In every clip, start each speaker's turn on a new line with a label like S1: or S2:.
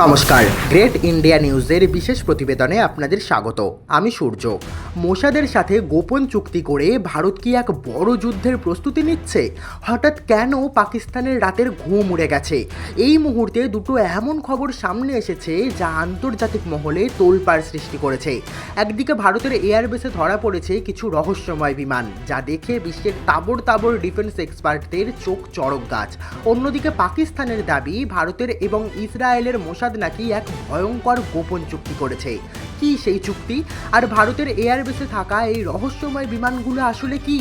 S1: নমস্কার, great India নিউজের বিশেষ প্রতিবেদনে আপনাদের স্বাগত। আমি সূর্য। মোসাদের সাথে গোপন চুক্তি করে ভারত কি এক বড় যুদ্ধের প্রস্তুতি নিচ্ছে? হঠাৎ কেন পাকিস্তানের রাতের ঘুম উড়ে গেছে? এই মুহূর্তে দুটো এমন খবর সামনে এসেছে যা আন্তর্জাতিক মহলে তোলপাড় সৃষ্টি করেছে। একদিকে ভারতের এয়ারবেসে ধরা পড়েছে কিছু রহস্যময় বিমান, যা দেখে বিশ্বের তাবড় তাবড় ডিফেন্স এক্সপার্টদের চোখ চড়ক গাছ। অন্যদিকে পাকিস্তানের দাবি ভারতের এবং ইসরায়েলের মোসাদ নাকি এক ভয়ঙ্কর গোপন চুক্তি করেছে। কি সেই চুক্তি? আর ভারতের এয়ারবেসে থাকা এই রহস্যময় বিমানগুলো আসলে কি?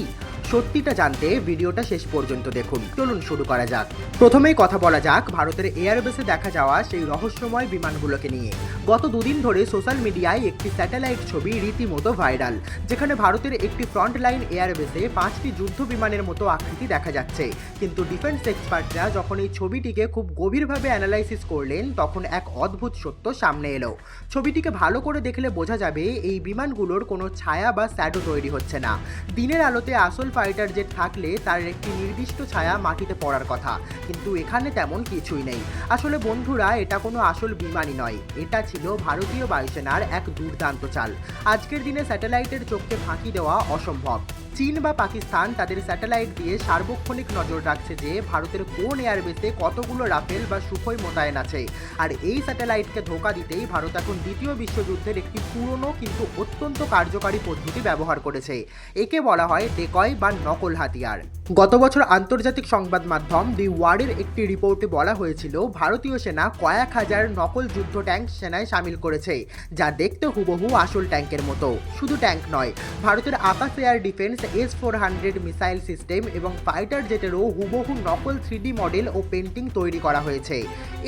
S1: সত্যিটা জানতে ভিডিওটা শেষ পর্যন্ত দেখুন। চলুন শুরু করা যাক। প্রথমেই কথা বলা যাক ভারতের এয়ারবেসে দেখা যাওয়া সেই রহস্যময় বিমানগুলোকে নিয়ে। গত দুদিন ধরে সোশ্যাল মিডিয়ায় একটি স্যাটেলাইট ছবি রীতিমতো ভাইরাল, যেখানে ভারতের একটি ফ্রন্টলাইন এয়ারবেসে 5টি যুদ্ধ বিমানের মতো আকৃতি দেখা যাচ্ছে। কিন্তু ডিফেন্স এক্সপার্টরা যখন এই ছবিটিকে খুব গভীরভাবে অ্যানালাইসিস করলেন, তখন এক অদ্ভুত সত্য সামনে এলো। ছবিটিকে ভালো করে দেখলে বোঝা যাবে এই বিমানগুলোর কোনো ছায়া বা শ্যাডো তৈরি হচ্ছে না। দিনের আলোতে আসল ফাইটার জেট থাকলে তার একটি নির্দিষ্ট ছায়া মাটিতে পড়ার কথা, কিন্তু এখানে তেমন কিছুই নেই। আসলে বন্ধুরা, এটা কোনো আসল বিমানই নয়, এটা ছিল ভারতীয় বায়ুসেনার এক দুর্দান্ত চাল। আজকের দিনে স্যাটেলাইটের চোখকে ফাঁকি দেওয়া অসম্ভব। চীন বা পাকিস্তান তাদের স্যাটেলাইট দিয়ে সার্বক্ষণিক নজর রাখছে যে ভারতের কোন এয়ারবেসে কতগুলো রাফেল বা সুখোই মোতায়েন আছে। আর এই স্যাটেলাইটকে ধোঁকা দিতেই ভারত এখন দ্বিতীয় বিশ্বযুদ্ধের একটি পুরনো কিন্তু অত্যন্ত কার্যকারী পদ্ধতি ব্যবহার করেছে। একে বলা হয় ডেকয় বা নকল হাতিয়ার। গত বছর আন্তর্জাতিক সংবাদ মাধ্যম দি ওয়ার্ল্ডের একটি রিপোর্টে বলা হয়েছিল ভারতীয় সেনা কয়েক হাজার নকল যুদ্ধ ট্যাঙ্ক সেনায় সামিল করেছে, যা দেখতে হুবহু আসল ট্যাঙ্কের মতো। শুধু ট্যাঙ্ক নয়, ভারতের Akash air defence S-400 missile system এবং ফাইটার জেটেরও হুবহু নকল 3D মডেল ও পেন্টিং তৈরি করা হয়েছে।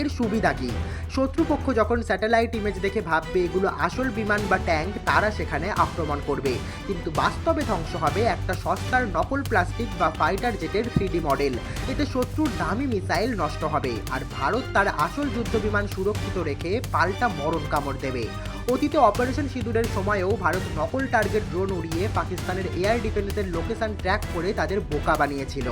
S1: এর সুবিধা কি? শত্রুপক্ষ যখন স্যাটেলাইট ইমেজ দেখে ভাববে এগুলো আসল বিমান বা ট্যাঙ্ক, তারা সেখানে আক্রমণ করবে, কিন্তু বাস্তবে ধ্বংস হবে একটা সস্তার নকল প্লাস্টিক বা ফাইটার জেটের 3D মডেল। এতে শত্রুর দামি মিসাইল নষ্ট হবে, আর ভারত তার আসল যুদ্ধ বিমান সুরক্ষিত রেখে পাল্টা মরণ কামড় দেবে। অতীতে অপারেশন সিঁদুরের সময়ও ভারত নকল টার্গেট ড্রোন উড়িয়ে পাকিস্তানের এয়ার ডিফেন্সের লোকেশন ট্র্যাক করে তাদের বোকা বানিয়েছিল।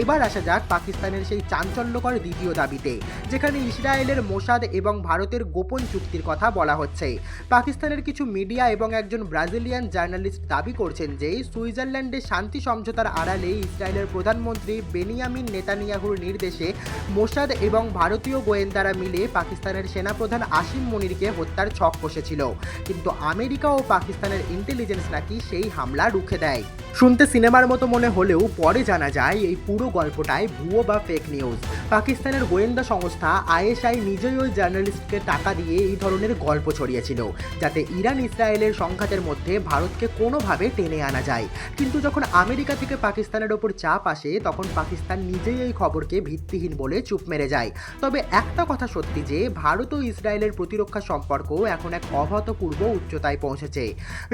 S1: এবার আসা যাক পাকিস্তানের সেই চাঞ্চল্যকর দ্বিতীয় দাবিতে, যেখানে ইসরায়েলের মোসাদ এবং ভারতের গোপন চুক্তির কথা বলা হচ্ছে। পাকিস্তানের কিছু মিডিয়া এবং একজন ব্রাজিলিয়ান জার্নালিস্ট দাবি করছেন যে সুইজারল্যান্ডে শান্তি সমঝোতার আড়ালে ইসরায়েলের প্রধানমন্ত্রী বেনিয়ামিন নেতানিয়াহুর নির্দেশে মোসাদ এবং ভারতীয় গোয়েন্দারা মিলে পাকিস্তানের সেনাপ্রধান আসিম মনিরকে হত্যার ছক কষেছিল। কিন্তু আমেরিকা ও পাকিস্তানের ইন্টেলিজেন্স নাকি সেই হামলা রুখে দেয়। শুনতে সিনেমার মতো মনে হলেও পরে জানা যায় এই পুরো গল্পটাই ভুয়ো বা ফেক নিউজ। পাকিস্তানের গোয়েন্দা সংস্থা ISI নিজেই ওই জার্নালিস্টকে টাকা দিয়ে এই ধরনের গল্প ছড়িয়েছিল, যাতে ইরান ইসরায়েলের সংঘাতের মধ্যে ভারতকে কোনোভাবে টেনে আনা যায়। কিন্তু যখন আমেরিকা থেকে পাকিস্তানের ওপর চাপ আসে, তখন পাকিস্তান নিজেই এই খবরকে ভিত্তিহীন বলে চুপ মেরে যায়। তবে একটা কথা সত্যি যে ভারত ও ইসরায়েলের প্রতিরক্ষা সম্পর্ক এখন এক অভূতপূর্ব উচ্চতায় পৌঁছেছে।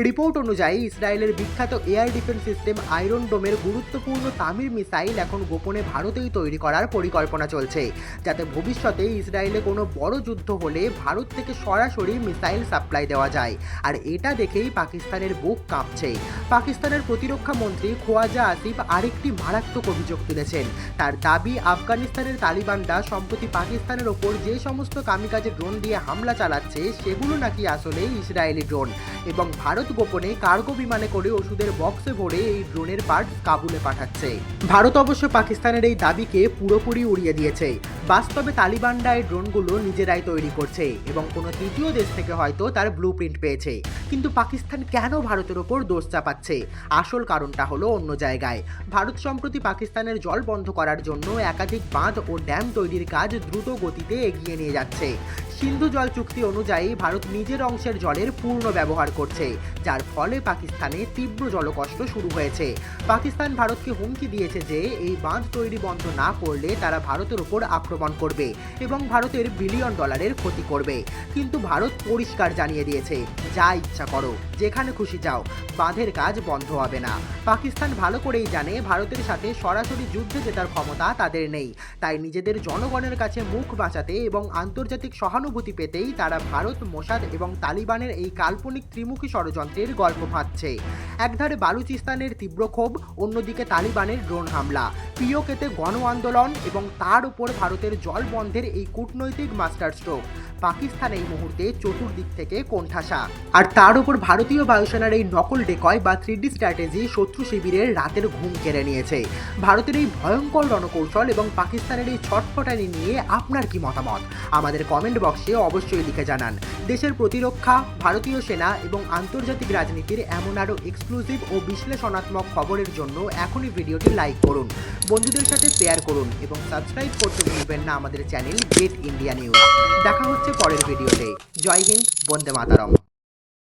S1: রিপোর্ট অনুযায়ী ইসরায়েলের বিখ্যাত এয়ার ডিফেন্স সিস্টেম আয়রন ডোমের গুরুত্বপূর্ণ তামির মিসাইল এখন গোপনে ভারতেই তৈরি করার পরিকল্পনা চলছে, যাতে ভবিষ্যতে ইসরায়েলে কোনো বড় যুদ্ধ হলে ভারত থেকে সরাসরি মিসাইল সাপ্লাই দেওয়া যায়। আর এটা দেখেই পাকিস্তানের বুক কাঁপছে। পাকিস্তানের প্রতিরক্ষা মন্ত্রী খোয়াজা আসিফ আরেকটি মারাত্মক অভিযোগ তুলেছেন। তার দাবি আফগানিস্তানের তালিবানরা সম্প্রতি পাকিস্তানের ওপর যে সমস্ত কামিকাজে ড্রোন দিয়ে হামলা চালাচ্ছে সেগুলো নাকি আসলে ইসরায়েলি ড্রোন, এবং ভারত গোপনে কার্গো বিমানে করে ওষুধের বক্সে ভরে এই ড্রোনের পার্টস কাবুলে পাঠাচ্ছে। ভারত অবশ্য পাকিস্তানের এই দাবিকে পুরোপুরি উড়িয়ে দিয়েছে। বাস্তবে তালিবানরা এই ড্রোনগুলো নিজেরাই তৈরি করছে এবং কোনো তৃতীয় দেশ থেকে হয়তো তার ব্লুপ্রিন্ট পেয়েছে। কিন্তু পাকিস্তান কেন ভারতের ওপর দোষ চাপাচ্ছে? আসল কারণটা হলো অন্য জায়গায়। ভারত সম্প্রতি পাকিস্তানের জল বন্ধ করার জন্য একাধিক বাঁধ ও ড্যাম তৈরির কাজ দ্রুত গতিতে এগিয়ে নিয়ে যাচ্ছে। সিন্ধু জল চুক্তি অনুযায়ী ভারত নিজের অংশের জলের পূর্ণ ব্যবহার করছে, যার ফলে পাকিস্তানে তীব্র জলকষ্ট শুরু হয়েছে। পাকিস্তান ভারতকে হুমকি দিয়েছে যে এই বাঁধ তৈরি বন্ধ না করলে তারা ভারতের উপর আক্রমণ করবে এবং ভারতের বিলিয়ন ডলারের ক্ষতি করবে। কিন্তু ভারত পরিষ্কার জানিয়ে দিয়েছে, যা ইচ্ছা করো, যেখানে খুশি যাও, বাঁধের কাজ বন্ধ হবে না। পাকিস্তান ভালো করেই জানে ভারতের সাথে সরাসরি যুদ্ধে জেতার ক্ষমতা তাদের নেই, তাই নিজেদের জনগণের কাছে মুখ বাঁচাতে এবং আন্তর্জাতিক সহানুভূতি সহানুভূতি পেতেই তারা ভারত, মোসাদ এবং তালিবানের এই কাল্পনিক ত্রিমুখী ষড়যন্ত্রের গল্প ভাঁজছে। একধারে বালুচিস্তানের তীব্র ক্ষোভ, অন্যদিকে তালিবানের ড্রোন হামলা, পিওকেতে গণ আন্দোলন এবং তার উপর ভারতের জল বন্ধের এই কূটনৈতিক মাস্টার স্ট্রোক। পাকিস্তান এই মুহূর্তে চতুর্দিক থেকে কোণঠাসা। আর তার উপর ভারতীয় বায়ুসেনার এই নকল ডেকয় বা 3D স্ট্র্যাটেজি শত্রু শিবিরের রাতের ঘুম কেড়ে নিয়েছে। ভারতের এই ভয়ঙ্কর রণকৌশল এবং পাকিস্তানের এই ছটফটানি নিয়ে আপনার কি মতামত আমাদের কমেন্ট বক্সে অবশ্যই লিখে জানান। দেশের প্রতিরক্ষা, ভারতীয় সেনা এবং আন্তর্জাতিক রাজনীতির এমন আরও এক্সক্লুসিভ ও বিশ্লেষণাত্মক খবরের জন্য এখনই ভিডিওটি লাইক করুন, বন্ধুদের সাথে শেয়ার করুন এবং সাবস্ক্রাইব করতে ভুলবেন না আমাদের চ্যানেল গেট ইন্ডিয়া নিউজ। দেখা হচ্ছে পরের ভিডিওতে। জয় হিন্দ, বন্দে মাতরম।